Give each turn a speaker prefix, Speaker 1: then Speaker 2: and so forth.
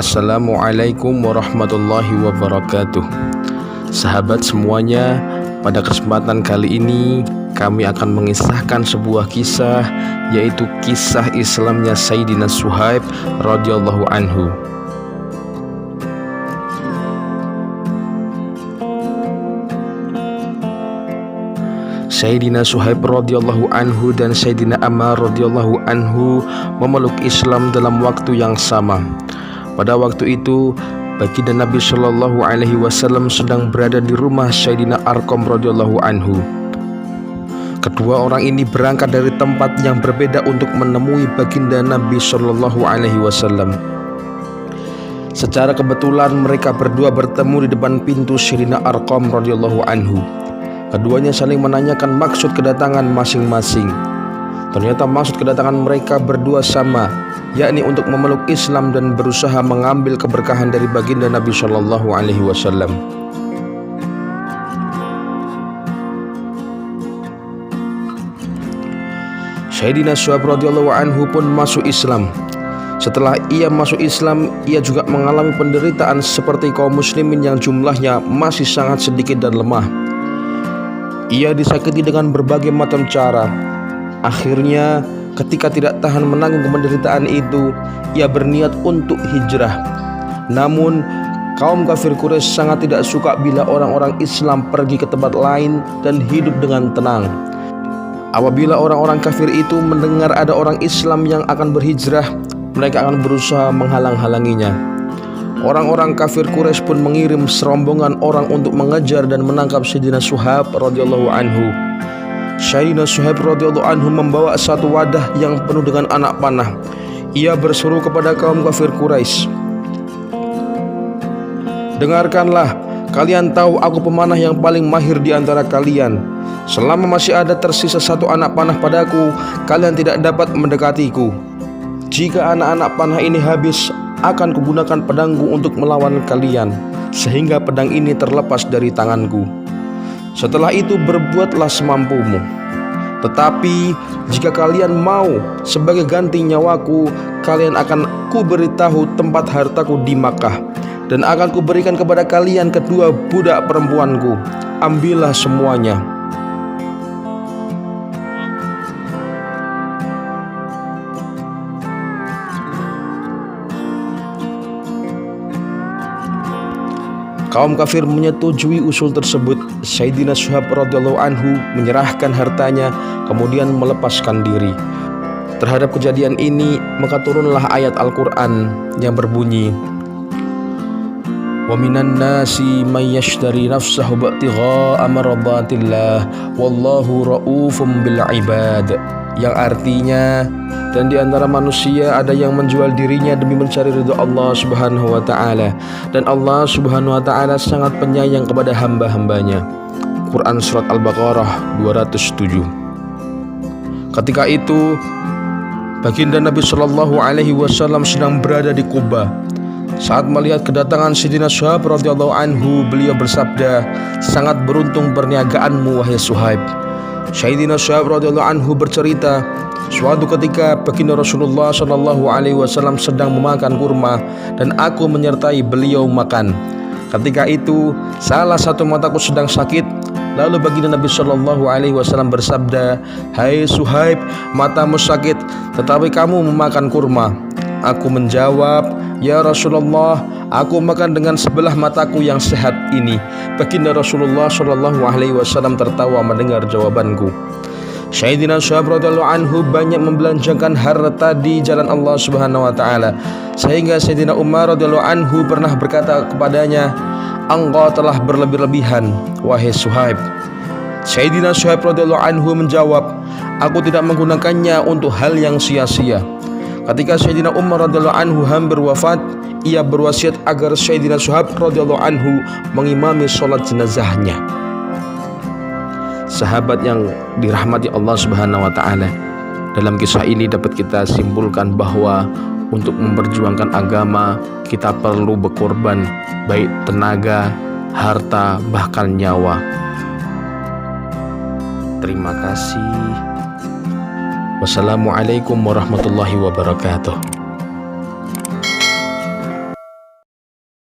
Speaker 1: Assalamualaikum warahmatullahi wabarakatuh. Sahabat semuanya, pada kesempatan kali ini kami akan mengisahkan sebuah kisah, yaitu kisah Islamnya Sayyidina Suhaib radhiyallahu anhu. Sayyidina Suhaib radhiyallahu anhu dan Sayyidina Ammar radhiyallahu anhu memeluk Islam dalam waktu yang sama. Pada waktu itu, baginda Nabi Shallallahu Alaihi Wasallam sedang berada di rumah Sayyidina Arqam radhiyallahu anhu. Kedua orang ini berangkat dari tempat yang berbeda untuk menemui baginda Nabi Shallallahu Alaihi Wasallam. Secara kebetulan mereka berdua bertemu di depan pintu Sayyidina Arqam radhiyallahu anhu. Keduanya saling menanyakan maksud kedatangan masing-masing. Ternyata maksud kedatangan mereka berdua sama, yakni untuk memeluk Islam dan berusaha mengambil keberkahan dari baginda Nabi Shallallahu Alaihi Wasallam. Sayyidina Suhaib radhiyallahu anhu pun masuk Islam. Setelah ia masuk Islam, ia juga mengalami penderitaan seperti kaum muslimin yang jumlahnya masih sangat sedikit dan lemah. Ia disakiti dengan berbagai macam cara. Akhirnya, ketika tidak tahan menanggung penderitaan itu, ia berniat untuk hijrah. Namun, kaum kafir Quraisy sangat tidak suka bila orang-orang Islam pergi ke tempat lain dan hidup dengan tenang. Apabila orang-orang kafir itu mendengar ada orang Islam yang akan berhijrah, mereka akan berusaha menghalang-halanginya. Orang-orang kafir Quraisy pun mengirim serombongan orang untuk mengejar dan menangkap Sayyidina Suhaib radhiyallahu anhu. Sayyidina Suhaib radhiyallahu anhu membawa satu wadah yang penuh dengan anak panah. Ia berseru kepada kaum kafir Quraisy, "Dengarkanlah, kalian tahu aku pemanah yang paling mahir di antara kalian. Selama masih ada tersisa satu anak panah padaku, kalian tidak dapat mendekatiku. Jika anak-anak panah ini habis, akan kugunakan pedangku untuk melawan kalian, sehingga pedang ini terlepas dari tanganku. Setelah itu berbuatlah semampumu. Tetapi jika kalian mau sebagai ganti nyawaku, kalian akan kuberitahu tempat hartaku di Makkah, dan akan kuberikan kepada kalian kedua budak perempuanku. Ambillah semuanya." Kaum kafir menyetujui usul tersebut. Sayyidina Suhaib radhiyallahu anhu menyerahkan hartanya, kemudian melepaskan diri. Terhadap kejadian ini, maka turunlah ayat Al-Quran yang berbunyi, "Wa minan nasi may yashtari nafsahu ba'tigha'a maradatillah wallahu ra'ufum bil ibad," yang artinya, dan di antara manusia ada yang menjual dirinya demi mencari ridha Allah Subhanahu wa taala, dan Allah Subhanahu wa taala sangat penyayang kepada hamba-hambanya. Quran surat Al-Baqarah 207. Ketika itu, baginda Nabi Shallallahu Alaihi Wasallam sedang berada di Quba. Saat melihat kedatangan Sayyidina Suhaib radhiyallahu anhu, beliau bersabda, "Sangat beruntung perniagaanmu, wahai Suhaib." Sayyidina Suhaib radhiyallahu anhu bercerita, suatu ketika baginda Rasulullah Shallallahu Alaihi Wasallam sedang memakan kurma dan aku menyertai beliau makan. Ketika itu salah satu mataku sedang sakit. Lalu baginda Nabi Shallallahu Alaihi Wasallam bersabda, "Hai Suhaib, matamu sakit, tetapi kamu memakan kurma." Aku menjawab, "Ya Rasulullah, aku makan dengan sebelah mataku yang sehat ini." Baginda Rasulullah Shallallahu Alaihi Wasallam tertawa mendengar jawabanku. Sayyidina Suhaib radhiyallahu anhu banyak membelanjakan harta di jalan Allah Subhanahu wa taala, sehingga Sayyidina Umar radhiyallahu anhu pernah berkata kepadanya, "Engkau telah berlebih-lebihan, wahai Suhaib." Sayyidina Suhaib radhiyallahu anhu menjawab, "Aku tidak menggunakannya untuk hal yang sia-sia." Ketika Sayyidina Umar radhiyallahu anhu hampir wafat, ia berwasiat agar Sayyidina Suhaib radhiyallahu anhu mengimami sholat jenazahnya. Sahabat yang dirahmati Allah Subhanahu wa taala, dalam kisah ini dapat kita simpulkan bahwa untuk memperjuangkan agama kita perlu berkorban, baik tenaga, harta, bahkan nyawa. Terima kasih. Wassalamualaikum warahmatullahi wabarakatuh.